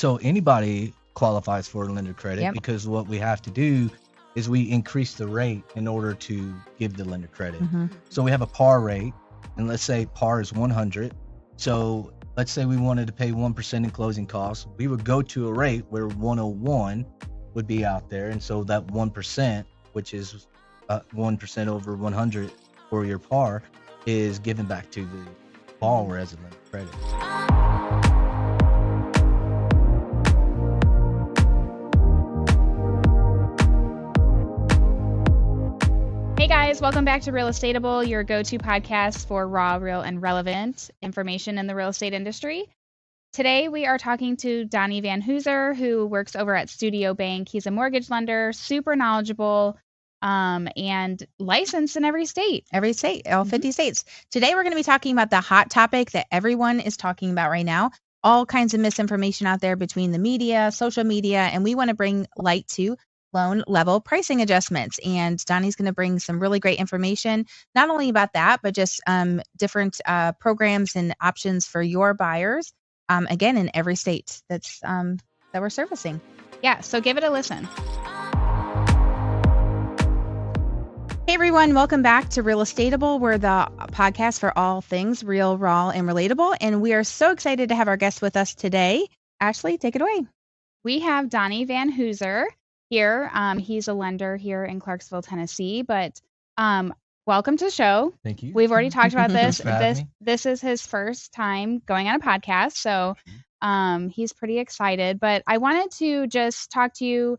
So anybody qualifies for lender credit Yep. because what we have to do is we increase the rate in order to give the lender credit. So we have a par rate, and let's say par is 100. So let's say we wanted to pay 1% in closing costs. We would go to a rate where 101 would be out there. And so that 1%, which is 1% over 100 for your par, is given back to the borrower as a lender credit. Hey guys, welcome back to Realestatable, your go-to podcast for raw, real, and relevant information in the real estate industry. Today we are talking to Donnie Van Hooser, who works over at Studio Bank. He's a mortgage lender, super knowledgeable, and licensed in every state. Every state, all 50 states. Today, we're going to be talking about the hot topic that everyone is talking about right now. All kinds of misinformation out there between the media, social media, and we want to bring light to loan level pricing adjustments. And Donnie's going to bring some really great information, not only about that, but just different programs and options for your buyers, again, in every state that's that we're servicing. Yeah, so give it a listen. Hey everyone, welcome back to Realestatable. We're the podcast for all things real, raw, and relatable. And we are so excited to have our guest with us today. Ashlee, take it away. We have Donnie Van Hooser here. He's a lender here in Clarksville, Tennessee, but welcome to the show. Thank you. We've already talked about this. Thanks for having me. This is his first time going on a podcast, so he's pretty excited. But I wanted to just talk to you.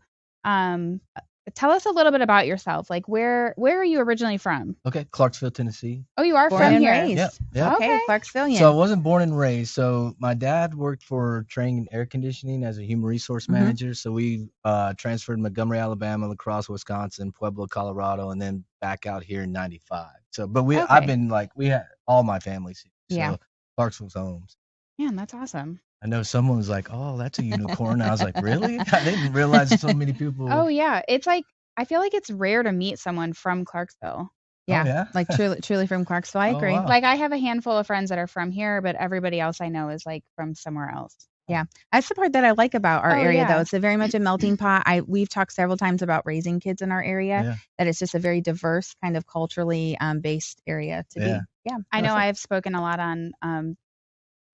Tell us a little bit about yourself. Like, where are you originally from? Okay, Clarksville, Tennessee. Oh, you are Born from and here. raised. Yeah. Okay, Clarksvillian. So I wasn't born and raised. So my dad worked for Training and Air Conditioning as a human resource manager. So we transferred to Montgomery, Alabama, La Crosse, Wisconsin, Pueblo, Colorado, and then back out here in '95. So, but I've been we had all my families here. So Yeah. Clarksville's homes. Man, that's awesome. I know someone was like, "Oh, that's a unicorn." I was like, "Really?" I didn't realize so many people. Oh yeah, it's like I feel like it's rare to meet someone from Clarksville. Yeah, yeah? like truly from Clarksville. I Oh, agree. wow. Like I have a handful of friends that are from here, but everybody else I know is like from somewhere else. Yeah, that's the part that I like about our Oh, area, yeah. though. It's very much a melting pot. We've talked several times about raising kids in our area. Yeah. That it's just a very diverse, kind of culturally based area to Yeah. be. Yeah, I know that's it. I've spoken a lot on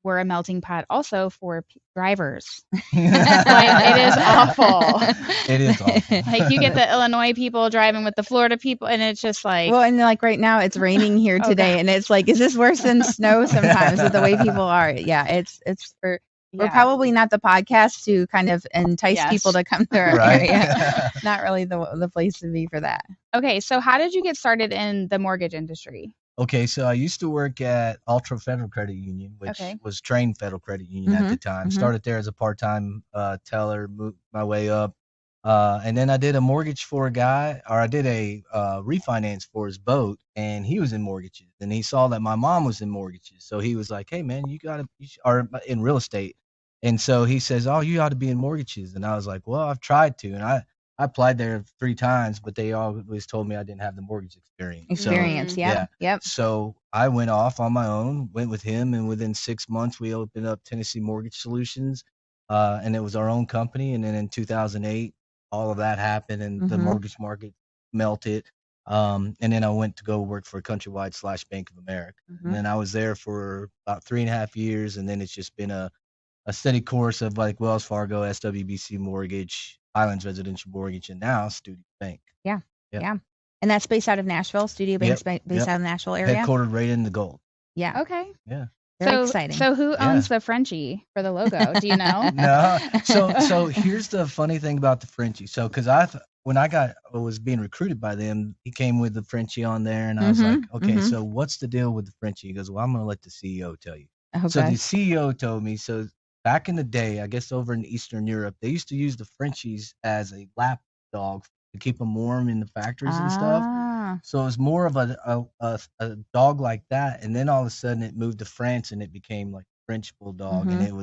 we're a melting pot also for drivers. Like, it is awful. It is awful. Like you get the Illinois people driving with the Florida people, and it's just like, Well, and like right now, it's raining here Oh, today, God. and it's like, is this worse than snow? Sometimes with the way people are. Yeah, it's we're yeah. probably not the podcast to kind of entice Yes. people to come to our Right. area. Not really the place to be for that. Okay, so how did you get started in the mortgage industry? Okay, so I used to work at Ultra Federal Credit Union, which Okay. was Train Federal Credit Union at the time. mhm. Started there as a part-time teller, moved my way up, and then I did a mortgage for a guy, or I did a refinance for his boat, and he was in mortgages, and he saw that my mom was in mortgages, so he was like, "Hey, man, or in real estate," and so he says, "Oh, you ought to be in mortgages," and I was like, "Well, I've tried to," and I applied there 3 times, but they always told me I didn't have the mortgage experience. Experience. So, Yeah. Yep. so I went off on my own, went with him, and within 6 months, we opened up Tennessee Mortgage Solutions, and it was our own company. And then in 2008, all of that happened, and the Mhm. mortgage market melted. And then I went to go work for Countrywide / Bank of America. Mhm. And then I was there for about 3.5 years, and then it's just been a steady course of like Wells Fargo, SWBC Mortgage, Highlands Residential Mortgage, and now Studio Bank. Yeah. Yep. Yeah. And that's based out of Nashville. Studio Bank's based Yep. out of the Nashville area. Headquartered right in the gold. Yeah. Okay. Yeah. Very exciting. So who owns the Frenchie for the logo? Do you know? No. So here's the funny thing about the Frenchie. So because when I was being recruited by them, he came with the Frenchie on there, and I was like, okay, so what's the deal with the Frenchie? He goes, well, I'm gonna let the CEO tell you. Okay. So the CEO told me, so back in the day, I guess over in Eastern Europe, they used to use the Frenchies as a lap dog to keep them warm in the factories and stuff. Ah. So it was more of a dog like that, and then all of a sudden it moved to France, and it became like French bulldog, and it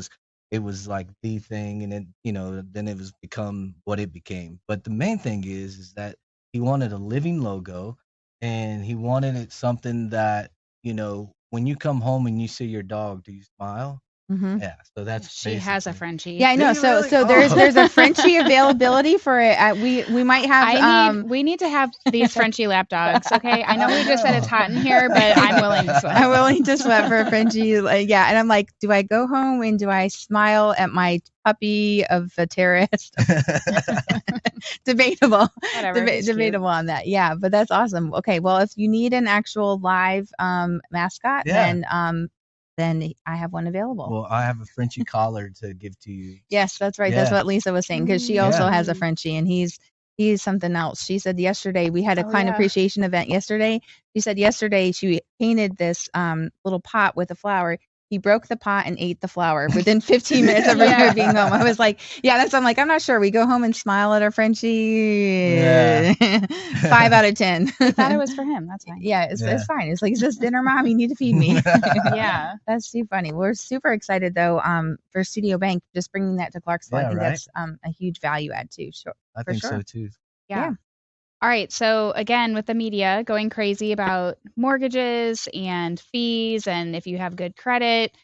was like the thing, and then it was become what it became. But the main thing is that he wanted a living logo, and he wanted it something that when you come home and you see your dog, do you smile? Mm-hmm. Yeah, so that's She has a Frenchie. Yeah, I know. Do you So really? there's a Frenchie availability for it. We might have. We need to have these Frenchie lap dogs. Okay, I know we just said it's hot in here, but I'm willing to sweat. I'm willing to sweat for a Frenchie. Like, yeah, and I'm like, do I go home and do I smile at my puppy of a terrorist? Debatable. Whatever. Debatable on that. Yeah, but that's awesome. Okay, well, if you need an actual live mascot, then I have one available. Well, I have a Frenchie collar to give to you. Yes, that's right. Yeah. That's what Lisa was saying, because she also has a Frenchie, and he's something else. She said yesterday we had a client appreciation event yesterday. She said yesterday she painted this little pot with a flower. He broke the pot and ate the flower within 15 minutes of her being home. I was like, I'm like, I'm not sure. We go home and smile at our Frenchie. 5 out of 10. I thought it was for him. That's fine. Yeah, it's fine. It's like, it's just dinner, Mom. You need to feed me. Yeah. That's too funny. We're super excited, though, for Studio Bank, just bringing that to Clarksville. I think that's a huge value add, too. Sure. I think so, too. Yeah. All right. So again, with the media going crazy about mortgages and fees, and if you have good credit,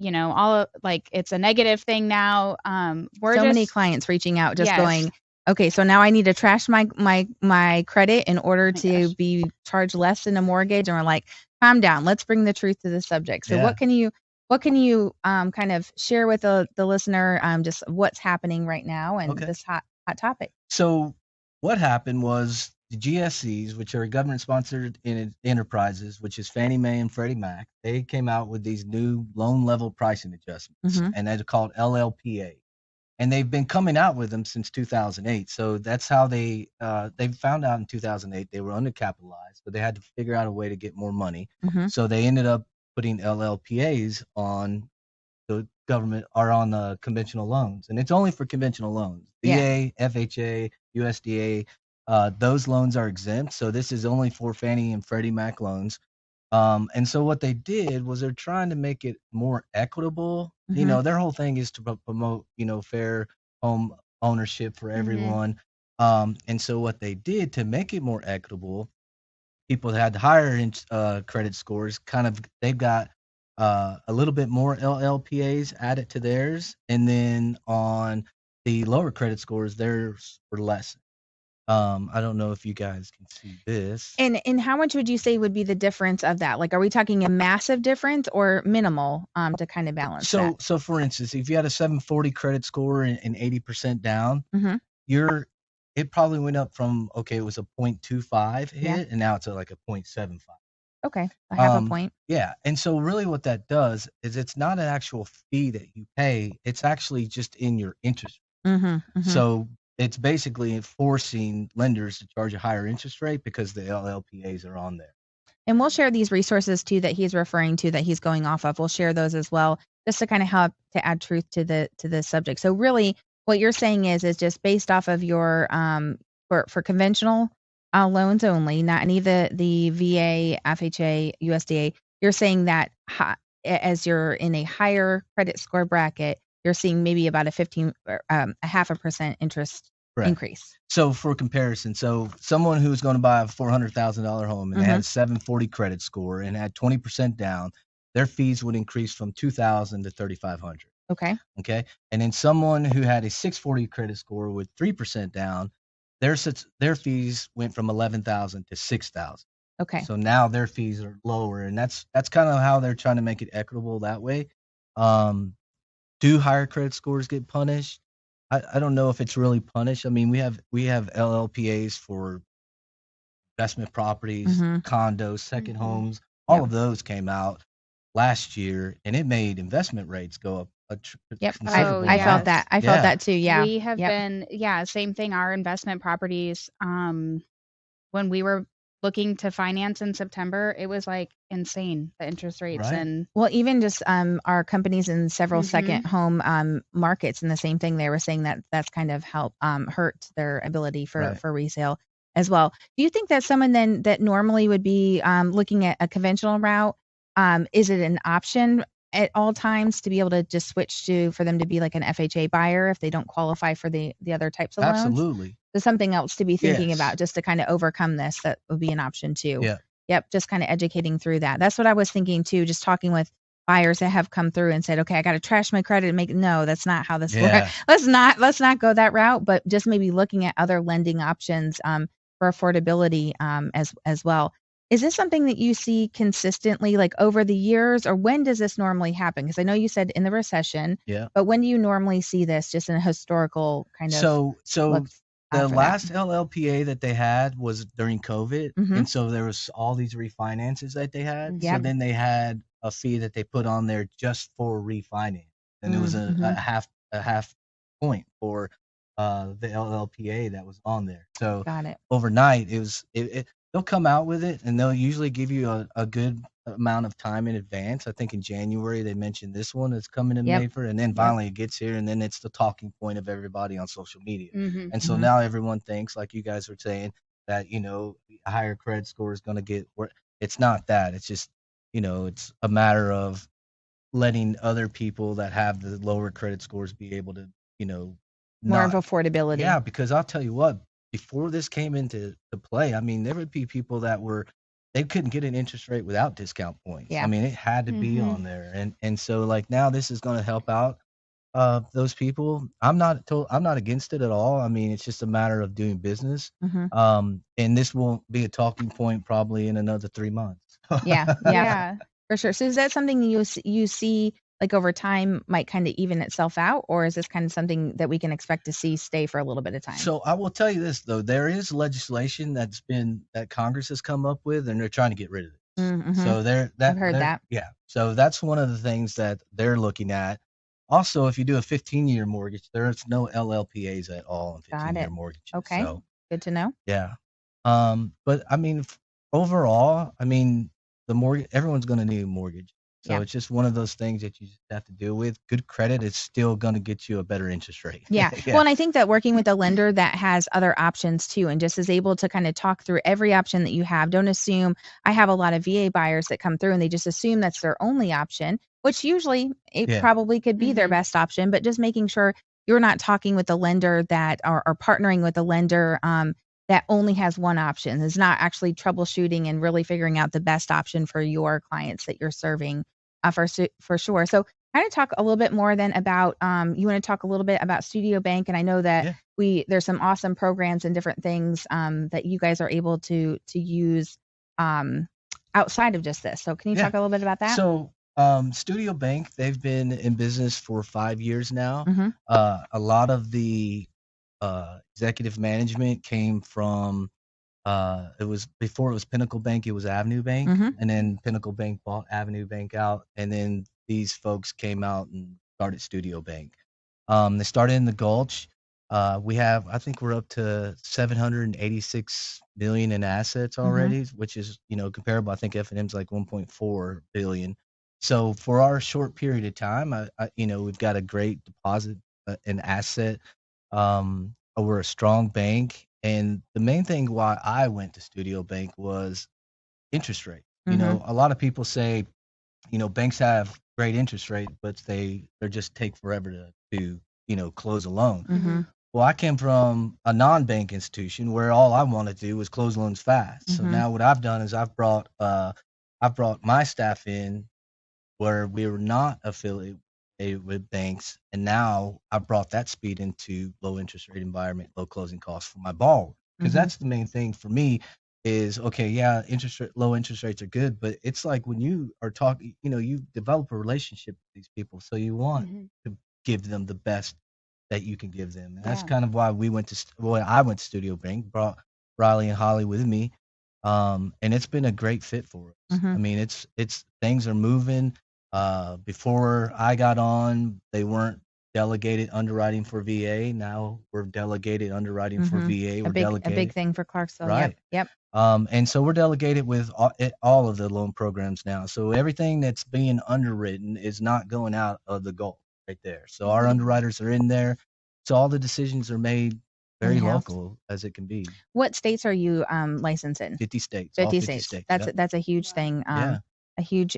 it's a negative thing now. Many clients reaching out, just going, okay, so now I need to trash my credit in order to be charged less in a mortgage. And we're like, calm down. Let's bring the truth to the subject. So what can you kind of share with the listener, just what's happening right now and this hot topic? So what happened was the GSEs, which are government-sponsored enterprises, which is Fannie Mae and Freddie Mac, they came out with these new loan level pricing adjustments, and they're called LLPA. And they've been coming out with them since 2008. So that's how they found out in 2008 they were undercapitalized, but they had to figure out a way to get more money. So they ended up putting LLPAs on the government or on the conventional loans, and it's only for conventional loans. VA, FHA, USDA, those loans are exempt. So this is only for Fannie and Freddie Mac loans. And so what they did was they're trying to make it more equitable. Their whole thing is to promote, fair home ownership for everyone. And so what they did to make it more equitable, people that had higher credit scores, they've got a little bit more LLPAs added to theirs, and then on the lower credit scores, theirs were less. I don't know if you guys can see this. And how much would you say would be the difference of that? Like, are we talking a massive difference or minimal to kind of balance that? So for instance, if you had a 740 credit score and 80% down, it probably went up from, it was a 0.25 hit, and now it's at like a 0.75. Okay, a half a point. Yeah, and so really what that does is it's not an actual fee that you pay. It's actually just in your interest. So it's basically forcing lenders to charge a higher interest rate because the LLPAs are on there. And we'll share these resources too that he's referring to, that he's going off of. We'll share those as well, just to kind of help to add truth to the subject. So really what you're saying is just based off of your for conventional loans only, not any of the VA, FHA, USDA. You're saying that as you're in a higher credit score bracket, you're seeing maybe about a 0.5% interest increase. So for comparison, someone who's going to buy a $400,000 home and they had a 740 credit score and had 20% down, their fees would increase from $2,000 to $3,500. Okay. And then someone who had a 640 credit score with 3% down, their fees went from $11,000 to $6,000. Okay. So now their fees are lower, and that's kind of how they're trying to make it equitable that way. Do higher credit scores get punished? I don't know if it's really punished. I mean, we have LLPAs for investment properties, condos, second homes. All of those came out last year, and it made investment rates go up. I felt that. I felt that too. Yeah. We have been, same thing. Our investment properties, when we were looking to finance in September, it was like insane, the interest rates. And even just our companies in several second home markets, and the same thing, they were saying that that's kind of hurt their ability for resale as well. Do you think that someone then that normally would be looking at a conventional route, is it an option at all times to be able to just switch for them to be like an FHA buyer if they don't qualify for the other types of loans? Absolutely. There's something else to be thinking about just to kind of overcome this. That would be an option too. Yeah. Yep. Just kind of educating through that. That's what I was thinking too, just talking with buyers that have come through and said, okay, I got to trash my credit and no, that's not how this Yeah. works. Let's not go that route, but just maybe looking at other lending options for affordability as well. Is this something that you see consistently, like over the years, or when does this normally happen? Because I know you said in the recession, Yeah. but when do you normally see this, just in a historical kind of So look the for that? last LLPA that they had was during COVID, Mhm. and so there was all these refinances that they had. Yep. So then they had a fee that they put on there just for refinance, and it was a half point for the LLPA that was on there. So Got it. overnight, they'll come out with it, and they'll usually give you a good amount of time in advance. I think in January they mentioned this one is coming in Yep. May and then Yep. finally it gets here, and then it's the talking point of everybody on social media. Mhm. And so Mhm. now everyone thinks, like you guys were saying, that a higher credit score is going to get where it's not that. It's just it's a matter of letting other people that have the lower credit scores be able to More of not affordability. yeah, because I'll tell you what, before this came into play, I mean, there would be people that they couldn't get an interest rate without discount points. Yeah. I mean, it had to be on there. And so like now this is going to help out those people. I'm not against it at all. I mean, it's just a matter of doing business. Mhm. And this won't be a talking point probably in another 3 months. Yeah. Yeah. For sure. So is that something you see like over time might kind of even itself out, or is this kind of something that we can expect to see stay for a little bit of time? So I will tell you this though, there is legislation that Congress has come up with, and they're trying to get rid of it. Mhm. So I've heard that. yeah. So that's one of the things that they're looking at. Also, if you do a 15-year mortgage, there's no LLPAs at all in Got 15-year it. mortgages. Okay. So Good to know. yeah. But I mean, overall, I mean, everyone's going to need a mortgage. So Yeah. it's just one of those things that you just have to deal with. Good credit is still going to get you a better interest rate. Yeah. Well, and I think that working with a lender that has other options too, and just is able to kind of talk through every option that you have. Don't assume. I have a lot of VA buyers that come through and they just assume that's their only option, which usually it Yeah. probably could be their best option, but just making sure you're not talking with a lender that or partnering with a lender that only has one option, is not actually troubleshooting and really figuring out the best option for your clients that you're serving for sure. So kind of talk a little bit more then about you want to talk a little bit about Studio Bank, and I know that there's some awesome programs and different things that you guys are able to use outside of just this. So can you talk a little bit about that? So Studio Bank, they've been in business for 5 years now. Mhm. A lot of the executive management came from it was before it was Pinnacle Bank, it was Avenue Bank, Mhm. and then Pinnacle Bank bought Avenue Bank out, and then these folks came out and started Studio Bank. They started in the Gulch. I think we're up to 786 million in assets already, which is comparable. I think F&M's like 1.4 billion. So for our short period of time, we've got a great deposit and asset. We're a strong bank. And the main thing why I went to Studio Bank was interest rate. A lot of people say, banks have great interest rate, but they just take forever to close a loan. Mhm. Well, I came from a non-bank institution where all I wanted to do was close loans fast. So now what I've done is I've brought my staff in where we were not affiliated with banks, and now I brought that speed into low interest rate environment, low closing costs for my borrower. Because that's the main thing for me is okay, yeah, low interest rates are good, but it's like when you are talking, you develop a relationship with these people, so you want to give them the best that you can give them. And that's kind of why I went to Studio Bank, brought Riley and Holly with me. And it's been a great fit for us. I mean, it's things are moving. Before I got on, they weren't delegated underwriting for VA. Now we're delegated underwriting for VA. We're a big thing for Clarksville. Right. Yep. And so we're delegated with all of the loan programs now. So everything that's being underwritten is not going out of the Gulf right there. So our underwriters are in there. So all the decisions are made very In-house. local as it can be. What states are you licensed in? 50 states. 50 all 50 states. states. That's a huge thing. Yeah. A huge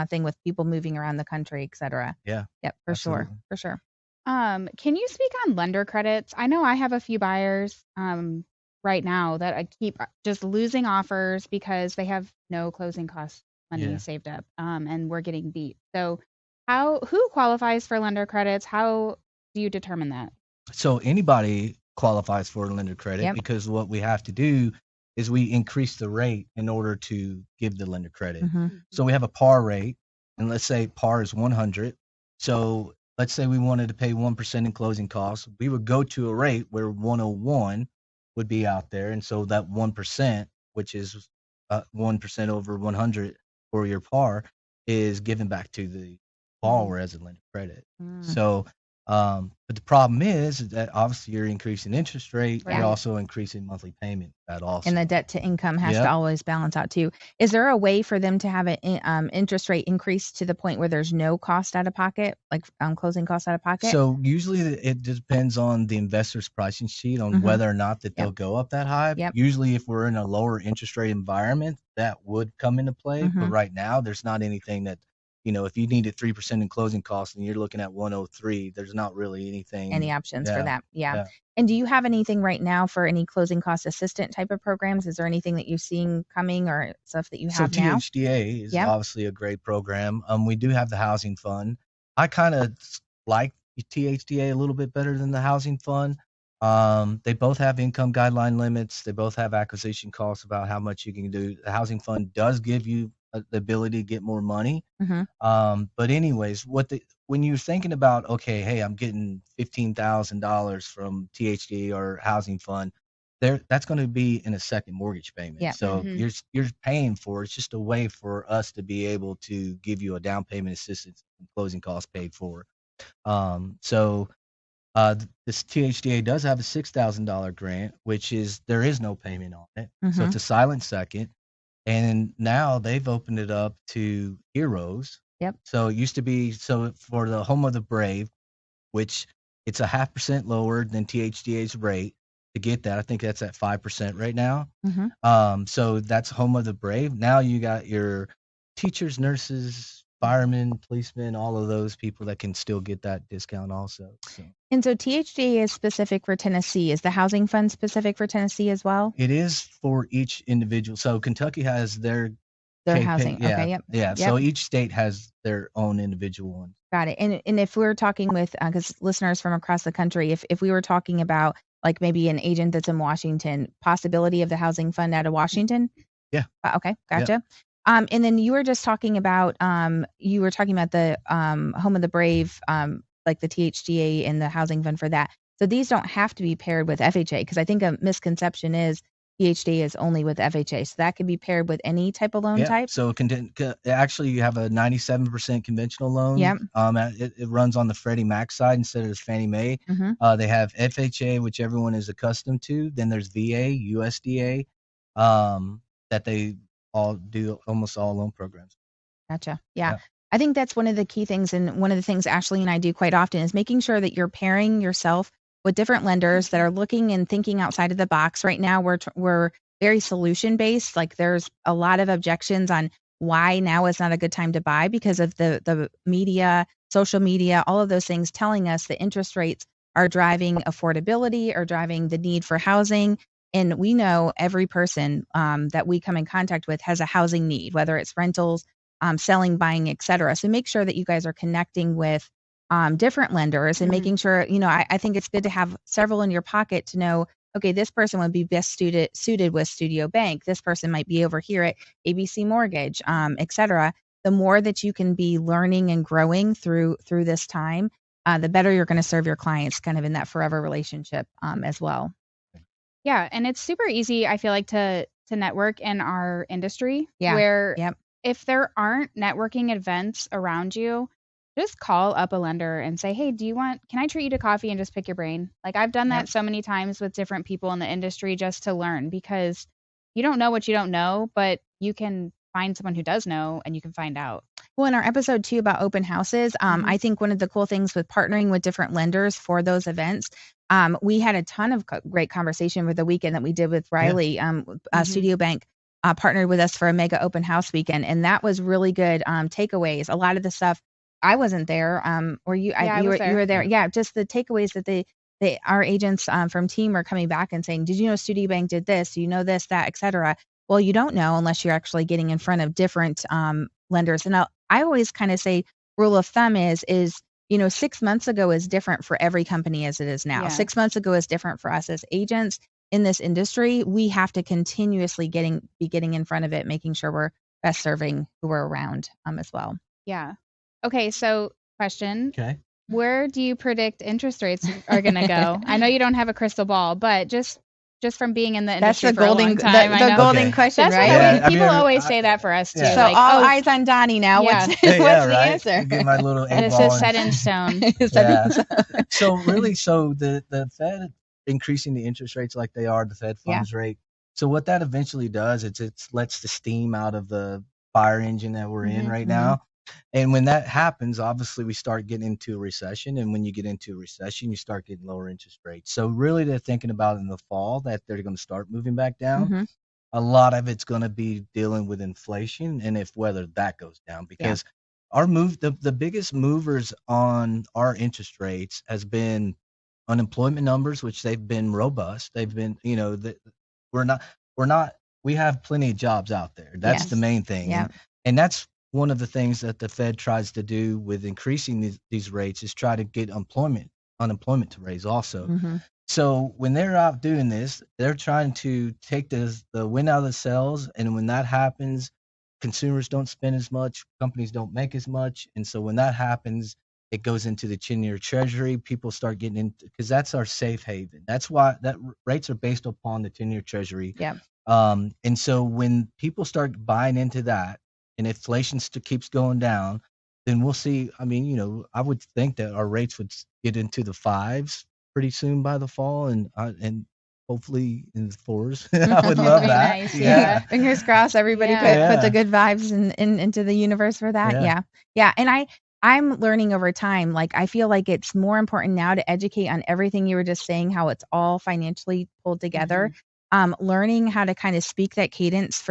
thing with people moving around the country, et cetera. Yeah. Yep, for sure. For sure. Can you speak on lender credits? I know I have a few buyers right now that I keep just losing offers because they have no closing costs money saved up, and we're getting beat. So who qualifies for lender credits? How do you determine that? So anybody qualifies for a lender credit because what we have to do is we increase the rate in order to give the lender credit. So we have a par rate, and let's say par is 100. So let's say we wanted to pay 1% in closing costs. We would go to a rate where 101 would be out there. And so that 1%, which is 1% over 100 for your par, is given back to the borrower as a lender credit. So but the problem is that obviously you're increasing interest rate, you're also increasing monthly payment. That also, and the debt to income has to always balance out too. Is there a way for them to have an interest rate increase to the point where there's no cost out of pocket, like closing costs out of pocket? So usually it depends on the investor's pricing sheet on whether or not that they'll go up that high. Usually if we're in a lower interest rate environment, that would come into play. But right now there's not anything that, if you needed 3% in closing costs and you're looking at 103, there's not really any options for that. And do you have anything right now for any closing cost assistant type of programs? Is there anything that you're seeing coming or stuff that you have now? So THDA is obviously a great program. We do have the housing fund. I kind of like THDA a little bit better than the housing fund. They both have income guideline limits. They both have acquisition costs about how much you can do. The housing fund does give you the ability to get more money. But anyways, when you're thinking about, okay, hey, I'm getting $15,000 from THDA or housing fund, that's going to be in a second mortgage payment. So you're paying for it's just a way for us to be able to give you a down payment assistance and closing costs paid for. So this THDA does have a $6,000 grant, which is there is no payment on it. So it's a silent second. And now they've opened it up to heroes. So it used to be, for the Home of the Brave, which it's a 0.5% lower than THDA's rate to get that. I think that's at 5% right now. So that's Home of the Brave. Now you got your teachers, nurses, firemen, policemen, all of those people that can still get that discount also. And so THDA is specific for Tennessee. Is the housing fund specific for Tennessee as well? It is for each individual. So Kentucky has their housing. So each state has their own individual one. Got it. And if we're talking with, because listeners from across the country, if we were talking about like maybe an agent that's in Washington, possibility of the housing fund out of Washington? Okay. Gotcha. And then you were just talking about, the Home of the Brave, like the THDA and the housing fund for that. So these don't have to be paired with FHA, because I think a misconception is THDA is only with FHA. So that could be paired with any type of loan type. So actually you have a 97% conventional loan. It runs on the Freddie Mac side instead of the Fannie Mae. They have FHA, which everyone is accustomed to. Then there's VA, USDA, that they all do almost all loan programs. Gotcha. Yeah. I think that's one of the key things. And one of the things Ashlee and I do quite often is making sure that you're pairing yourself with different lenders that are looking and thinking outside of the box. Right now, we're very solution based. Like there's a lot of objections on why now is not a good time to buy because of the media, social media, all of those things telling us that interest rates are driving affordability or driving the need for housing. And we know every person that we come in contact with has a housing need, whether it's rentals, selling, buying, et cetera. So make sure that you guys are connecting with different lenders and making sure, I think it's good to have several in your pocket to know, okay, this person would be best suited with Studio Bank. This person might be over here at ABC Mortgage, et cetera. The more that you can be learning and growing through this time, the better you're going to serve your clients kind of in that forever relationship as well. Yeah. And it's super easy, I feel like, to network in our industry where if there aren't networking events around you, just call up a lender and say, hey, can I treat you to coffee and just pick your brain? Like I've done that so many times with different people in the industry just to learn, because you don't know what you don't know, but you can find someone who does know and you can find out. Well, in our episode 2 about open houses, I think one of the cool things with partnering with different lenders for those events, we had a ton of great conversation with the weekend that we did with Riley. Studio Bank partnered with us for a mega open house weekend, and that was really good takeaways. A lot of the stuff, I wasn't there. Or you? You were there. Yeah, just the takeaways that our agents from team are coming back and saying, did you know Studio Bank did this? Do you know this, that, et cetera? Well, you don't know unless you're actually getting in front of different lenders. And I always kind of say rule of thumb is 6 months ago is different for every company as it is now. Yeah. 6 months ago is different for us as agents in this industry. We have to continuously be getting in front of it, making sure we're best serving who we're around as well. Yeah. Okay. So question. Okay. Where do you predict interest rates are going to go? I know you don't have a crystal ball, but just from being in the industry for a long time, the golden question, that's right? What people always say that for us too. So all eyes on Donnie now. Yeah. What's the answer? Get my little and it's just set in stone. So really, the Fed increasing the interest rates like they are, the Fed funds rate. So what that eventually does is it lets the steam out of the fire engine that we're in right now. And when that happens, obviously we start getting into a recession. And when you get into a recession, you start getting lower interest rates. So really they're thinking about in the fall that they're going to start moving back down. A lot of it's going to be dealing with inflation and whether that goes down, because the biggest movers on our interest rates has been unemployment numbers, which they've been robust. They've been, we have plenty of jobs out there. That's the main thing. Yeah. And that's one of the things that the Fed tries to do with increasing these rates is try to get unemployment to raise also. So when they're out doing this, they're trying to take the wind out of the sails. And when that happens, consumers don't spend as much, companies don't make as much. And so when that happens, it goes into the 10-year treasury. People start getting into, because that's our safe haven. That's why that rates are based upon the 10-year treasury. Yeah. And so when people start buying into that, and inflation keeps going down, then we'll see. I mean, I would think that our rates would get into the 5s pretty soon by the fall, and hopefully in the 4s. I would love that. Nice. Yeah. Fingers crossed. Everybody put the good vibes into the universe for that. Yeah. And I'm learning over time. Like, I feel like it's more important now to educate on everything you were just saying, how it's all financially pulled together. Learning how to kind of speak that cadence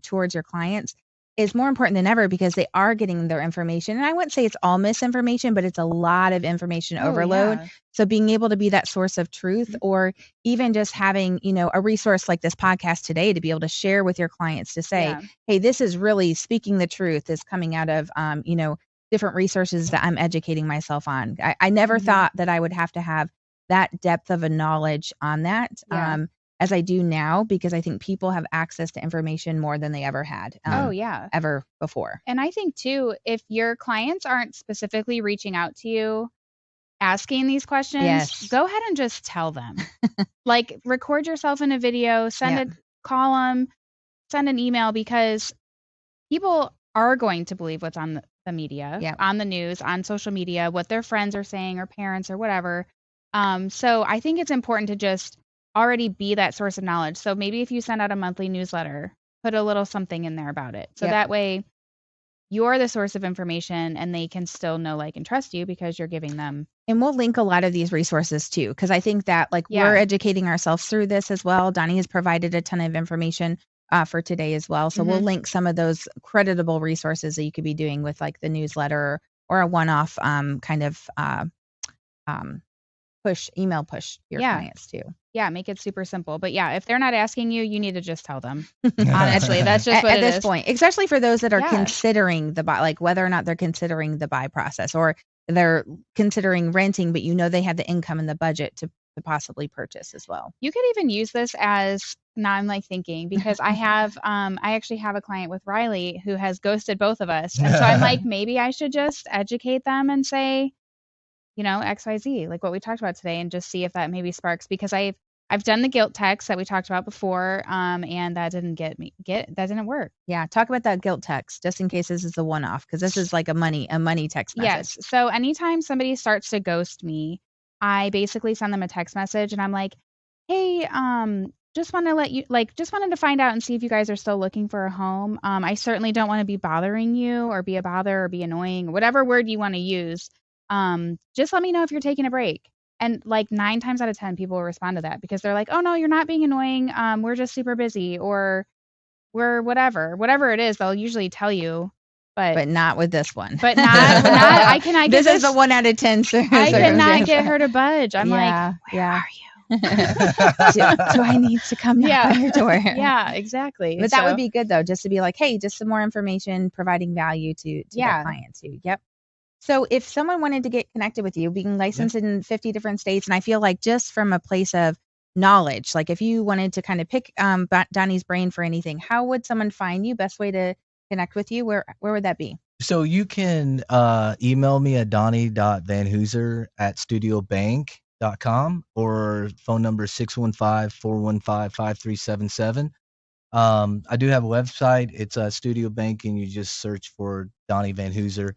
towards your clients is more important than ever, because they are getting their information. And I wouldn't say it's all misinformation, but it's a lot of information overload. Yeah. So being able to be that source of truth, or even just having, a resource like this podcast today to be able to share with your clients to say, hey, this is really speaking the truth, is coming out of, different resources that I'm educating myself on. I never thought that I would have to have that depth of a knowledge on that. As I do now, because I think people have access to information more than they ever had. Ever before. And I think too, if your clients aren't specifically reaching out to you, asking these questions, go ahead and just tell them. Like, record yourself in a video, call them, send an email, because people are going to believe what's on the media, on the news, on social media, what their friends are saying or parents or whatever. So I think it's important to just already be that source of knowledge. So maybe if you send out a monthly newsletter, put a little something in there about it. So that way you're the source of information and they can still know, like, and trust you because you're giving them. And we'll link a lot of these resources too, because I think that we're educating ourselves through this as well. Donnie has provided a ton of information for today as well. So we'll link some of those creditable resources that you could be doing with, like, the newsletter or a one-off email push to your clients too. Yeah, make it super simple. But if they're not asking you, you need to just tell them. Honestly, that's just what at it this is. point, especially for those that are considering the buy, like whether or not they're considering the buy process, or they're considering renting, but they have the income and the budget to possibly purchase as well. You could even use this as, now I'm like thinking, because I actually have a client with Riley who has ghosted both of us. And so I'm like, maybe I should just educate them and say, XYZ, like what we talked about today, and just see if that maybe sparks, because I've done the guilt text that we talked about before, and that didn't work. Yeah, talk about that guilt text, just in case this is a one-off, because this is like a money text message. Yes. So anytime somebody starts to ghost me, I basically send them a text message, and I'm like, hey, just want to just wanted to find out and see if you guys are still looking for a home. I certainly don't want to be bothering you or be a bother or be annoying, whatever word you want to use. Just let me know if you're taking a break. And like 9 times out of 10, people will respond to that, because they're like, oh no, you're not being annoying. We're just super busy, or we're whatever it is, they'll usually tell you, but not with this one. But not I cannot get this is a 1 out of 10. I cannot get her to budge. I'm like, where are you? do I need to come knock on your door? Yeah, exactly. But that would be good though, just to be like, hey, just some more information, providing value to that client too. Yep. So if someone wanted to get connected with you, being licensed in 50 different states, and I feel like just from a place of knowledge, like if you wanted to kind of pick Donnie's brain for anything, how would someone find you? Best way to connect with you? Where would that be? So you can email me at donnie.vanhooser@studiobank.com or phone number 615-415-5377. I do have a website. It's Studio Bank, and you just search for Donnie Van Hooser.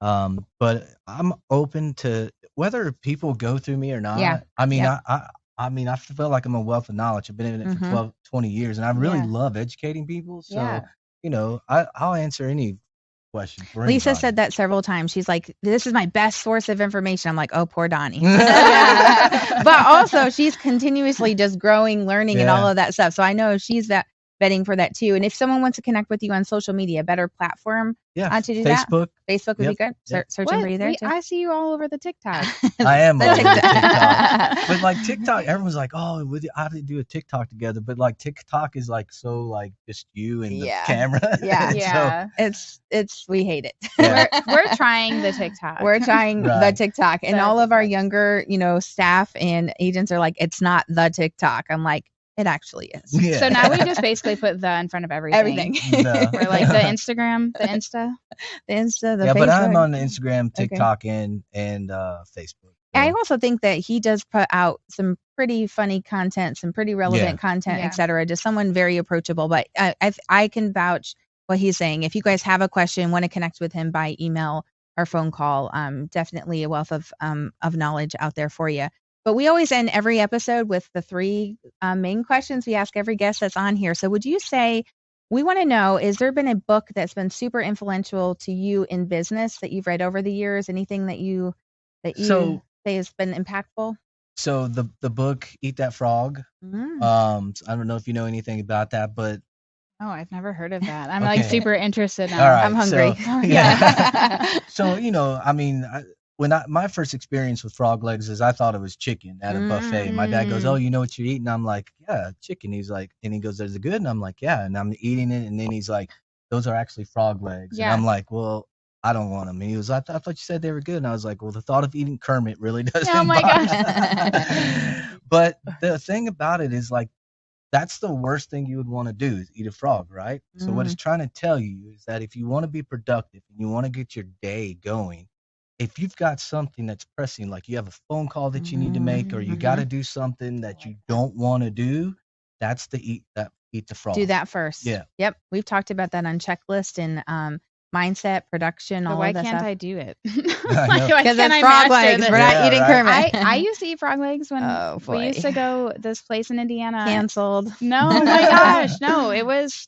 But I'm open to whether people go through me or not. Yeah. I mean, I mean, I feel like I'm a wealth of knowledge. I've been in it for 20 years, and I really love educating people. So, you know, I'll answer any question for Lisa anybody. said that several times. She's like, this is my best source of information. I'm like, oh, poor Donnie. But also she's continuously just growing, learning and all of that stuff. So I know she's vetting for that too. And if someone wants to connect with you on social media, better platform to do Facebook. that? Facebook would be good. Searching for you there too. I see you all over the TikTok. I am all over TikTok. But like TikTok, everyone's like, oh, I have to do a TikTok together. But like TikTok is like so like just you and the camera. Yeah. So, it's we hate it. We're trying the TikTok. We're trying the TikTok. And all of our younger, staff and agents are like, it's not the TikTok. I'm like, it actually is. Yeah. So now we just basically put the in front of everything. No. We're like the Instagram, the Insta. The Insta, the Facebook. but I'm on the Instagram, TikTok, and Facebook. I also think that he does put out some pretty funny content, some pretty relevant content, etc. Just someone very approachable. But I can vouch what he's saying. If you guys have a question, want to connect with him by email or phone call, definitely a wealth of knowledge out there for you. But we always end every episode with the 3 main questions we ask every guest that's on here. So would you say, we want to know, is there been a book that's been super influential to you in business that you've read over the years? Anything that you say has been impactful? So the book, Eat That Frog. I don't know if you know anything about that, but oh, I've never heard of that. I'm like super interested now. All right, I'm hungry. So, so I mean, my first experience with frog legs is I thought it was chicken at a buffet. My dad goes, oh, you know what you're eating? I'm like, yeah, chicken. He's like, and he goes, is it good? And I'm like, yeah. And I'm eating it. And then he's like, those are actually frog legs. Yeah. And I'm like, well, I don't want them. And he was, I thought you said they were good. And I was like, well, the thought of eating Kermit really doesn't Oh my gosh. But the thing about it is like, that's the worst thing you would want to do is eat a frog, right? So what it's trying to tell you is that if you want to be productive and you want to get your day going, if you've got something that's pressing, like you have a phone call that you need to make, or you got to do something that you don't want to do, that's the eat the frog. Do that first. Yeah. Yep. We've talked about that on checklist and mindset, production, all why of that can't stuff. I do it? Because it's frog legs. We're not eating Kermit. I used to eat frog legs when we used to go this place in Indiana. Canceled. No, oh my gosh. No, it was,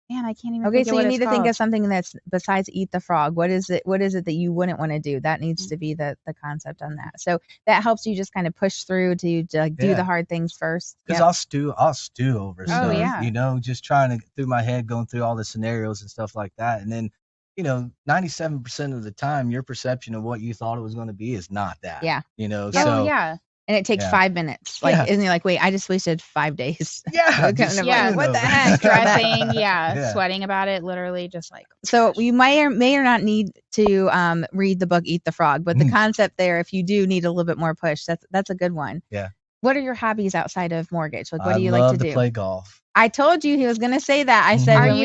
man, I can't even Okay, think so of you what need it's to think called. of something that's besides eat the frog. What is it that you wouldn't want to do? That needs to be the concept on that. So that helps you just kind of push through to like, do the hard things first. Because I'll stew over stuff, just trying to through my head, going through all the scenarios and stuff like that. And then, 97% of the time, your perception of what you thought it was going to be is not that. Yeah. So and it takes 5 minutes. Like, isn't it like, wait, I just wasted 5 days. Yeah. What the heck? Stressing, sweating about it, literally just like. So you may or not need to read the book, Eat the Frog, but the concept there, if you do need a little bit more push, that's a good one. Yeah. What are your hobbies outside of mortgage? Like, what do you like to do? Play golf. I told you he was going to say that. I said,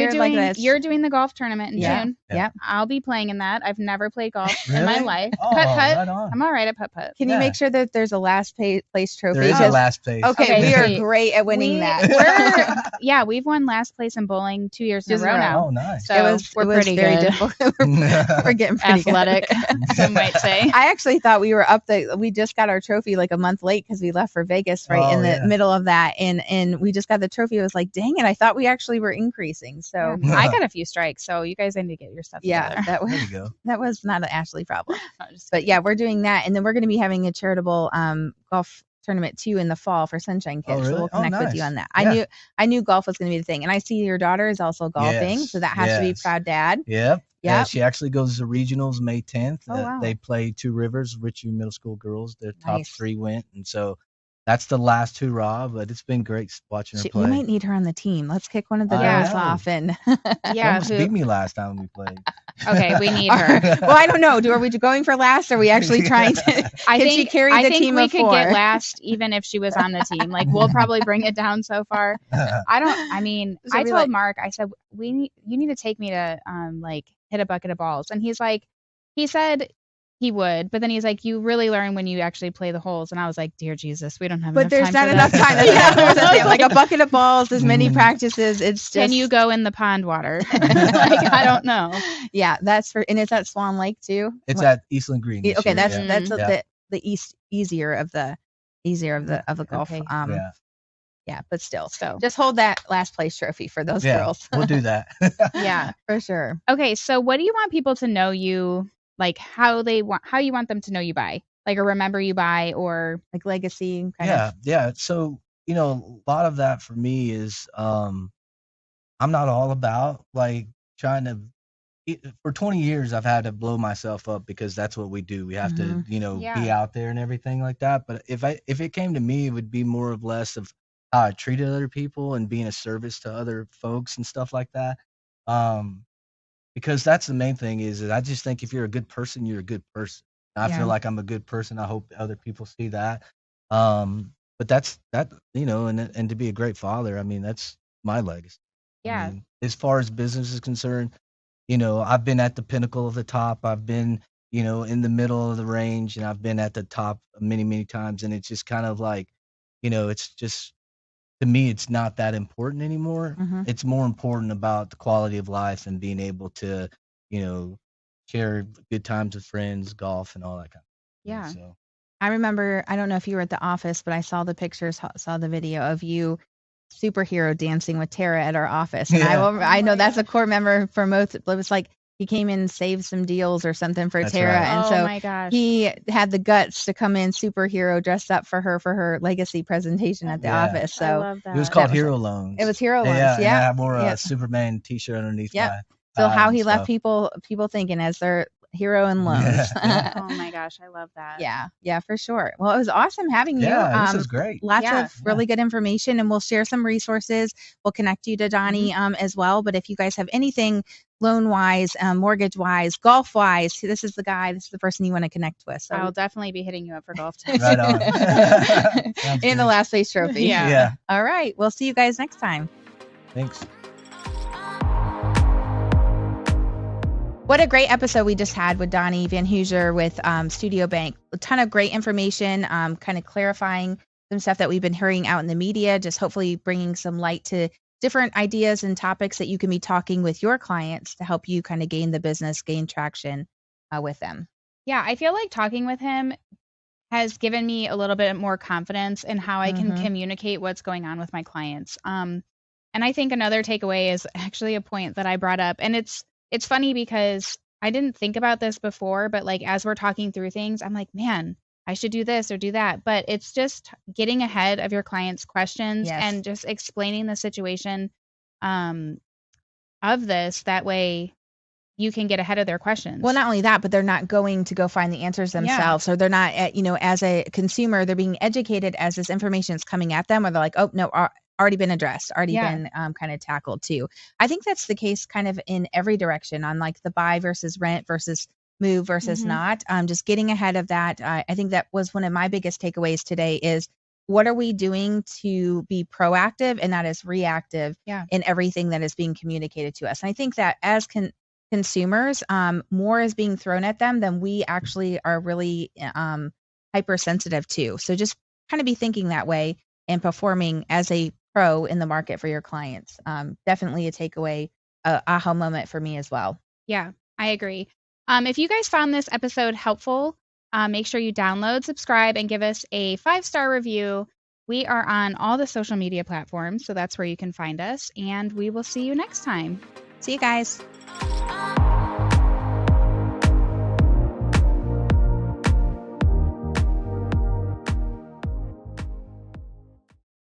you're doing the golf tournament in June? Yeah. I'll be playing in that. I've never played golf Really? in my life. Oh, Putt-putt. right on. I'm all right at putt-putt. Can you make sure that there's a last place trophy? There is a last place. Okay, we are great at winning that. We've won last place in bowling 2 years in a row now. Oh, nice. So we're pretty very good. difficult. We're getting pretty athletic, some might say. I actually thought we were we just got our trophy like a month late because we left for Vegas in the middle of that, and we just got the trophy. I was like, dang it, I thought we actually were increasing. So I got a few strikes, so you guys need to get your stuff together. That was not an Ashley problem. But yeah, we're doing that, and then we're going to be having a charitable golf tournament too in the fall for Sunshine Kids. Really? So we'll connect with you on that. Yeah. I knew golf was going to be the thing, and I see your daughter is also golfing, so that has to be proud dad. Yep. Yeah, she actually goes to regionals May 10th. Oh, wow. They play Two Rivers, Richview Middle School girls. Their top 3 went, and so that's the last hurrah, but it's been great watching her play. You might need her on the team. Let's kick one of the I girls know. off and She almost beat me last time we played. Okay, we need her. Well, I don't know. Are we going for last? Or are we actually trying to? I think she carry the team we of could 4? get last even if she was on the team. Like we'll probably bring it down so far. I told Mark, I said you need to take me to like hit a bucket of balls, and he said he would, but then he's like, you really learn when you actually play the holes. And I was like, dear Jesus, we don't have enough time. But there's not enough time. Like a bucket of balls, as many practices. It's just. Can you go in the pond water? Like, I don't know. Yeah, and it's at Swan Lake too. It's at Eastland Green. Okay, that's the easier of the golf. Okay. Yeah, but still, just hold that last place trophy for those girls. We'll do that. Yeah, for sure. Okay, so what do you want people to know you? Like how you want them to know you by, like, or remember you by, or like legacy kind of. Yeah. So, a lot of that for me is, I'm not all about like trying to, for 20 years, I've had to blow myself up because that's what we do. We have to, be out there and everything like that. But if it came to me, it would be more of less of how I treated other people and being a service to other folks and stuff like that. Because that's the main thing is that I just think if you're a good person, you're a good person. I feel like I'm a good person. I hope other people see that. But that's that, and to be a great father, I mean, that's my legacy. Yeah. I mean, as far as business is concerned, I've been at the pinnacle of the top. I've been, in the middle of the range, and I've been at the top many, many times. And it's just kind of like, it's just, to me, it's not that important anymore. It's more important about the quality of life and being able to, share good times with friends, golf, and all that kind of thing. So. I remember, I don't know if you were at the office, but I saw the pictures, saw the video of you superhero dancing with Tara at our office. And I know that's a core member for most. It was like he came in and saved some deals or something for Tara. Right. And my gosh. He had the guts to come in superhero dressed up for her legacy presentation at the office. So I love that. It was called Hero Loans. It was Hero Loans. Yeah. I wore a Superman t-shirt underneath. Yeah. So how he left people thinking as their hero and loans. Oh my gosh, I love that. Yeah, for sure. Well, it was awesome having you. This was great. Lots of really good information, and we'll share some resources. We'll connect you to Donnie as well. But if you guys have anything loan wise, mortgage wise, golf wise, this is the person you want to connect with. So I'll definitely be hitting you up for golf tips. Right on. And the last place trophy. Yeah. All right. We'll see you guys next time. Thanks. What a great episode we just had with Donnie Van Hooser with Studio Bank. A ton of great information, kind of clarifying some stuff that we've been hearing out in the media, just hopefully bringing some light to different ideas and topics that you can be talking with your clients to help you kind of gain the business, gain traction with them. Yeah, I feel like talking with him has given me a little bit more confidence in how I can communicate what's going on with my clients. And I think another takeaway is actually a point that I brought up, and it's funny because I didn't think about this before, but like as we're talking through things, I'm like, man, I should do this or do that. But it's just getting ahead of your client's questions and just explaining the situation of this. That way you can get ahead of their questions. Well, not only that, but they're not going to go find the answers themselves. Or they're not, as a consumer, they're being educated as this information is coming at them, or they're like, oh, no, already been addressed, been kind of tackled too. I think that's the case kind of in every direction on like the buy versus rent versus move versus not. Just getting ahead of that. I think that was one of my biggest takeaways today is what are we doing to be proactive and not as reactive in everything that is being communicated to us. And I think that as consumers, more is being thrown at them than we actually are really hypersensitive to. So just kind of be thinking that way and performing as a pro in the market for your clients. Definitely a takeaway, aha moment for me as well. Yeah, I agree. If you guys found this episode helpful, make sure you download, subscribe, and give us a 5-star review. We are on all the social media platforms, so that's where you can find us, and we will see you next time. See you guys.